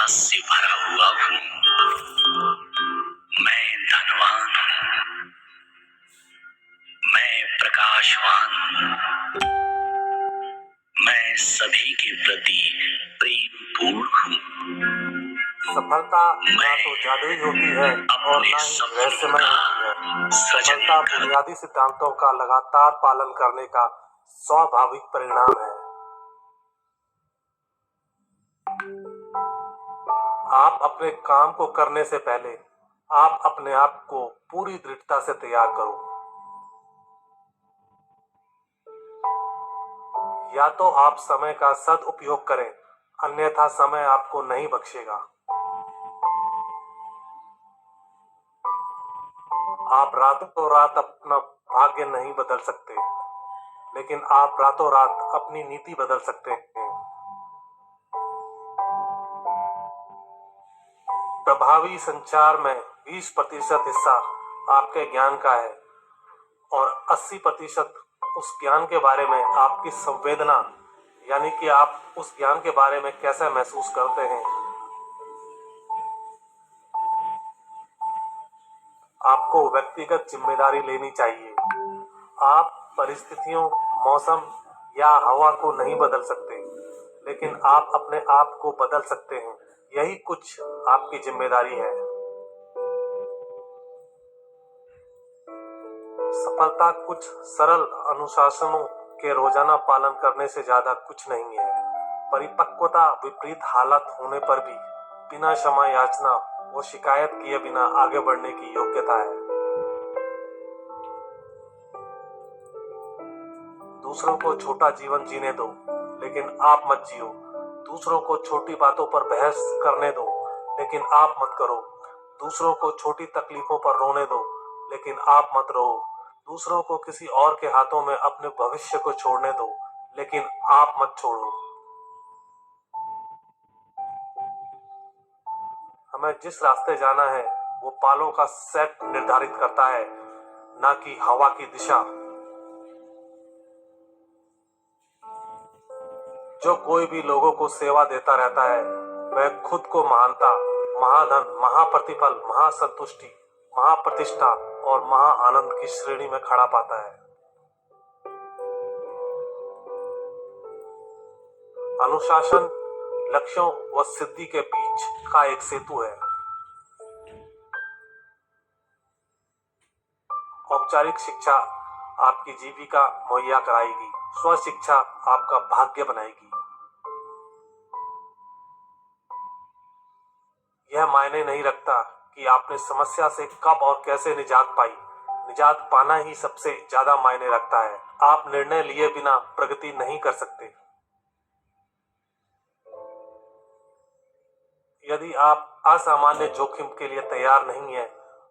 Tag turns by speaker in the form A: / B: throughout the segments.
A: विश्वास से भरा हुआ हूँ। मैं धनवान हूँ। मैं प्रकाशवान हूँ। मैं सभी के प्रति प्रेमपूर्ण हूँ।
B: सफलता ना तो जादुई होती है और ना ही रहस्यमय होती है। सफलता बुनियादी सिद्धांतों का लगातार पालन करने का स्वाभाविक परिणाम है। आप अपने काम को करने से पहले आप अपने आप को पूरी दृढ़ता से तैयार करो। या तो आप समय का सदुपयोग करें, अन्यथा समय आपको नहीं बख्शेगा। आप रातों रात अपना भाग्य नहीं बदल सकते, लेकिन आप रातों रात अपनी नीति बदल सकते हैं। प्रभावी संचार में 20% हिस्सा आपके ज्ञान का है और 80% उस ज्ञान के बारे में आपकी संवेदना, यानी कि आप उस ज्ञान के बारे में कैसे महसूस करते हैं। आपको व्यक्तिगत जिम्मेदारी लेनी चाहिए। आप परिस्थितियों, मौसम या हवा को नहीं बदल सकते, लेकिन आप अपने आप को बदल सकते हैं। यही कुछ आपकी जिम्मेदारी है। सफलता कुछ सरल अनुशासनों के रोजाना पालन करने से ज्यादा कुछ नहीं है। परिपक्वता विपरीत हालत होने पर भी बिना क्षमा याचना व शिकायत किए बिना आगे बढ़ने की योग्यता है। दूसरों को छोटा जीवन जीने दो, लेकिन आप मत जियो। दूसरों को छोटी बातों पर बहस करने दो, लेकिन आप मत करो। दूसरों को छोटी तकलीफों पर रोने दो, लेकिन आप मत रो। दूसरों को किसी और के हाथों में अपने भविष्य को छोड़ने दो, लेकिन आप मत छोड़ो। हमें जिस रास्ते जाना है वो पालों का सेट निर्धारित करता है, ना कि हवा की दिशा। जो कोई भी लोगों को सेवा देता रहता है, वह खुद को महानता, महाधन, महाप्रतिफल, महासंतुष्टि, महाप्रतिष्ठा और महाआनंद की श्रेणी में खड़ा पाता है। अनुशासन लक्ष्यों व सिद्धि के बीच का एक सेतु है। औपचारिक शिक्षा आपकी जीविका मुहैया कराएगी, स्व शिक्षा आपका भाग्य बनाएगी। यह मायने नहीं रखता कि आपने समस्या से कब और कैसे निजात पाई। निजात पाना ही सबसे ज्यादा मायने रखता है। आप निर्णय लिए बिना प्रगति नहीं कर सकते। यदि आप असामान्य जोखिम के लिए तैयार नहीं हैं,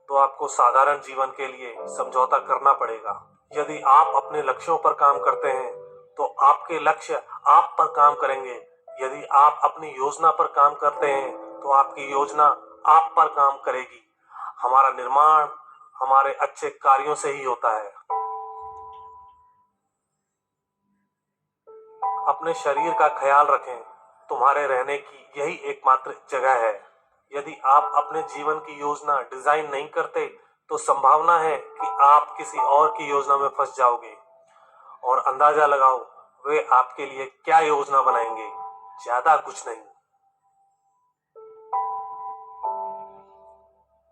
B: तो आपको साधारण जीवन के लिए समझौता करना पड़ेगा। यदि आप अपने लक्ष्यों पर काम करते हैं, तो आपके लक्ष्य आप पर काम करेंगे। यदि आप अपनी योजना पर काम करते हैं, तो आपकी योजना आप पर काम करेगी। हमारा निर्माण हमारे अच्छे कार्यों से ही होता है। अपने शरीर का ख्याल रखें। तुम्हारे रहने की यही एकमात्र जगह है। यदि आप अपने जीवन की योजना डिजाइन नहीं करते, तो संभावना है कि आप किसी और की योजना में फंस जाओगे। और अंदाजा लगाओ वे आपके लिए क्या योजना बनाएंगे। ज्यादा कुछ नहीं।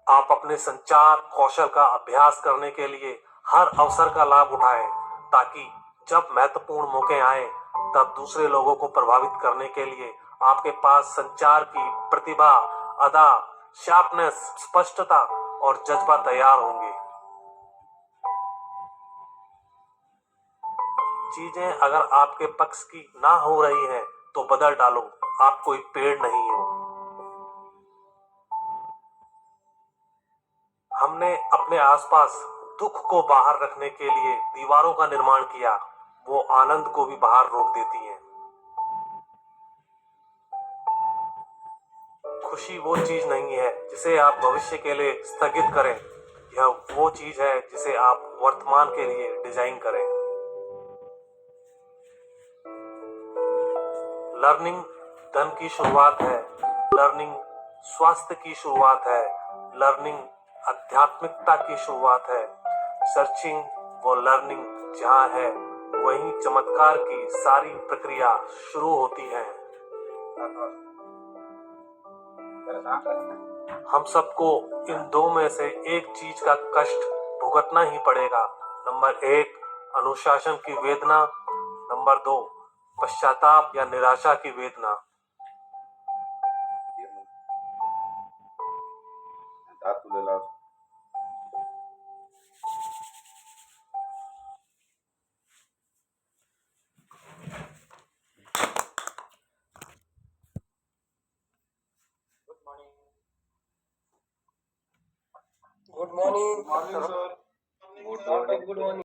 B: आप अपने संचार कौशल का अभ्यास करने के लिए हर अवसर का लाभ उठाएं, ताकि जब महत्वपूर्ण मौके आए, तब दूसरे लोगों को प्रभावित करने के लिए आपके पास संचार की प्रतिभा, अदा, शार्पनेस, स्पष्टता और जज्बा तैयार होंगे। चीजें अगर आपके पक्ष की ना हो रही हैं, तो बदल डालो। आप कोई पेड़ नहीं हो। हमने अपने आसपास दुख को बाहर रखने के लिए दीवारों का निर्माण किया। वो आनंद को भी बाहर रोक देती हैं। खुशी वो चीज नहीं है जिसे आप भविष्य के लिए स्थगित करें। यह वो चीज है जिसे आप वर्तमान के लिए डिजाइन करें। लर्निंग धन की शुरुआत है, लर्निंग स्वास्थ्य की शुरुआत है। लर्निंग आध्यात्मिकता की शुरुआत है। सर्चिंग वो लर्निंग जहाँ है वहीं चमत्कार की सारी प्रक्रिया शुरू होती है। हम सबको इन दो में से एक चीज का कष्ट भुगतना ही पड़ेगा। नंबर 1 अनुशासन की वेदना, नंबर 2 पश्चाताप या निराशा की वेदना।
C: Good morning
D: morning sir
C: good morning